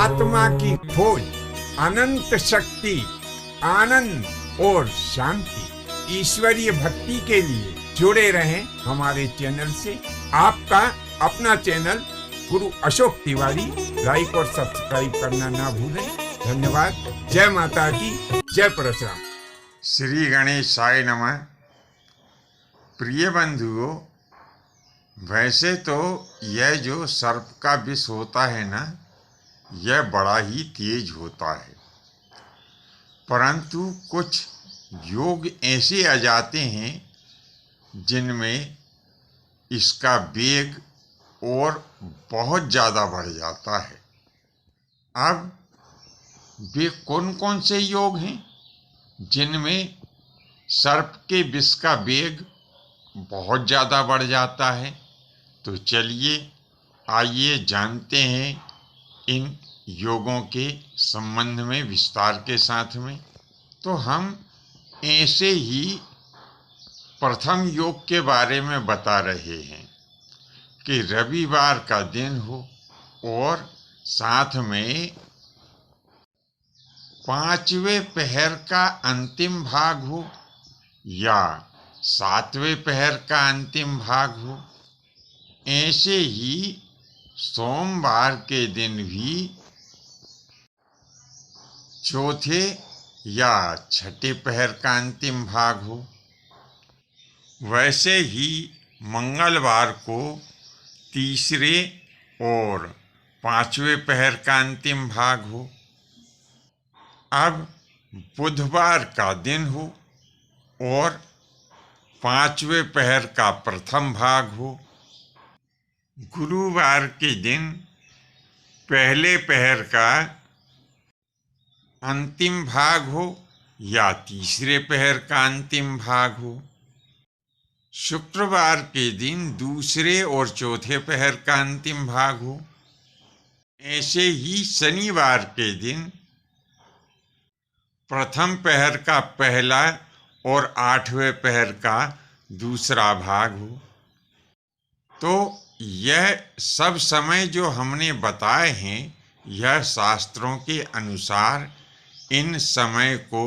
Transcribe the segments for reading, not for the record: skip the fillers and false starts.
आत्मा की खोज, अनंत शक्ति, आनंद और शांति, ईश्वरीय भक्ति के लिए जुड़े रहें हमारे चैनल से। आपका अपना चैनल गुरु अशोक तिवारी, लाइक और सब्सक्राइब करना ना भूलें। धन्यवाद। जय माता की, जय परशुराम। श्री गणेशाय नमः। प्रिय बंधुओं, वैसे तो यह जो सर्प का विष होता है ना, यह बड़ा ही तेज होता है, परंतु कुछ योग ऐसे आ जाते हैं जिनमें इसका वेग और बहुत ज़्यादा बढ़ जाता है। अब वे कौन कौन से योग हैं जिनमें सर्प के विष का वेग बहुत ज़्यादा बढ़ जाता है? तो चलिए आइए जानते हैं इन योगों के संबंध में विस्तार के साथ में। तो हम ऐसे ही प्रथम योग के बारे में बता रहे हैं कि रविवार का दिन हो और साथ में 5वें पहर का अंतिम भाग हो या 7वें पहर का अंतिम भाग हो। ऐसे ही सोमवार के दिन भी चौथे या छठे पहर का अंतिम भाग हो। वैसे ही मंगलवार को तीसरे और 5वें पहर का अंतिम भाग हो। अब बुधवार का दिन हो और 5वें पहर का प्रथम भाग हो। गुरुवार के दिन पहले पहर का अंतिम भाग हो या तीसरे पहर का अंतिम भाग हो। शुक्रवार के दिन दूसरे और चौथे पहर का अंतिम भाग हो। ऐसे ही शनिवार के दिन प्रथम पहर का पहला और 8वें पहर का दूसरा भाग हो। तो यह सब समय जो हमने बताए हैं, यह शास्त्रों के अनुसार इन समय को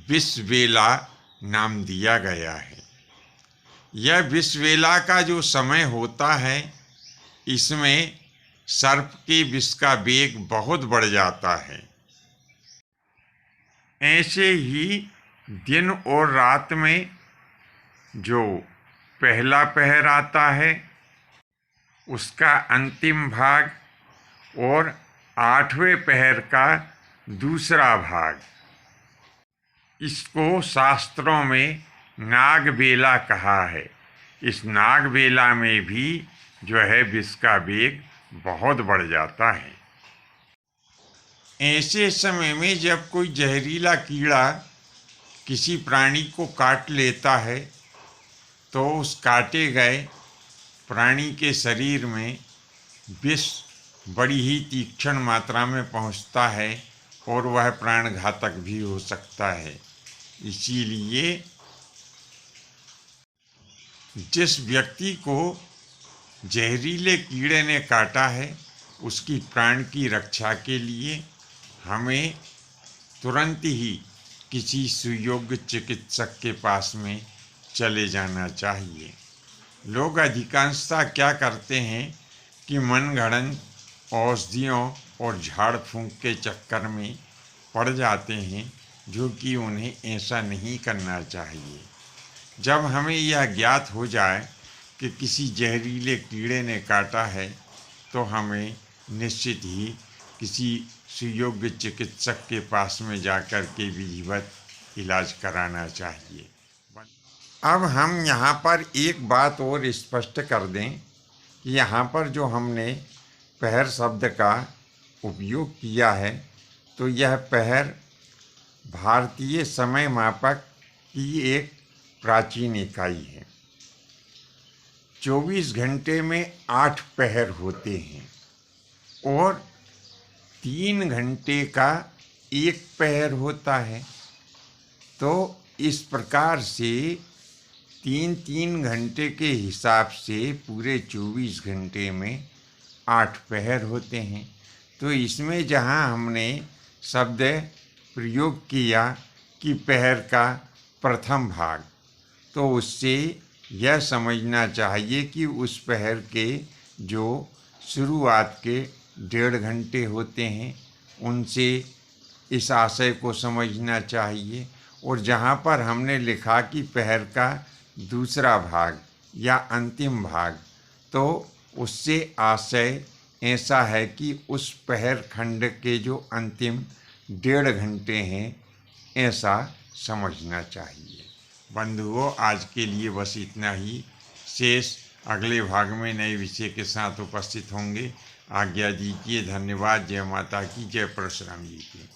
विषवेला नाम दिया गया है। यह विषवेला का जो समय होता है, इसमें सर्प के विष का वेग बहुत बढ़ जाता है। ऐसे ही दिन और रात में जो पहला पहर आता है, उसका अंतिम भाग और 8वें पहर का दूसरा भाग, इसको शास्त्रों में नागबेला कहा है। इस नागबेला में भी जो है विष का वेग बहुत बढ़ जाता है। ऐसे समय में जब कोई जहरीला कीड़ा किसी प्राणी को काट लेता है, तो उस काटे गए प्राणी के शरीर में विष बड़ी ही तीक्ष्ण मात्रा में पहुंचता है और वह प्राणघातक भी हो सकता है। इसीलिए जिस व्यक्ति को जहरीले कीड़े ने काटा है, उसकी प्राण की रक्षा के लिए हमें तुरंत ही किसी सुयोग्य चिकित्सक के पास में चले जाना चाहिए। लोग अधिकांशतः क्या करते हैं कि मनगढ़ंत औषधियों और झाड़ फूंक के चक्कर में पड़ जाते हैं, जो कि उन्हें ऐसा नहीं करना चाहिए। जब हमें यह ज्ञात हो जाए कि किसी जहरीले कीड़े ने काटा है, तो हमें निश्चित ही किसी सुयोग्य चिकित्सक के पास में जाकर के विधिवत इलाज कराना चाहिए। अब हम यहाँ पर एक बात और स्पष्ट कर दें कि यहाँ पर जो हमने पहर शब्द का उपयोग किया है, तो यह पहर भारतीय समय मापक की एक प्राचीन इकाई है। 24 घंटे में 8 पहर होते हैं और 3 घंटे का एक पहर होता है। तो इस प्रकार से 3-3 घंटे के हिसाब से पूरे 24 घंटे में 8 पहर होते हैं। तो इसमें जहाँ हमने शब्द प्रयोग किया कि पहर का प्रथम भाग, तो उससे यह समझना चाहिए कि उस पहर के जो शुरुआत के 1.5 घंटे होते हैं उनसे इस आशय को समझना चाहिए। और जहाँ पर हमने लिखा कि पहर का दूसरा भाग या अंतिम भाग, तो उससे आशय ऐसा है कि उस पहर खंड के जो अंतिम 1.5 घंटे हैं ऐसा समझना चाहिए। बंधुओं, आज के लिए बस इतना ही। शेष अगले भाग में नए विषय के साथ उपस्थित होंगे। आज्ञा दीजिए। धन्यवाद। जय माता की, जय परशुराम जी की।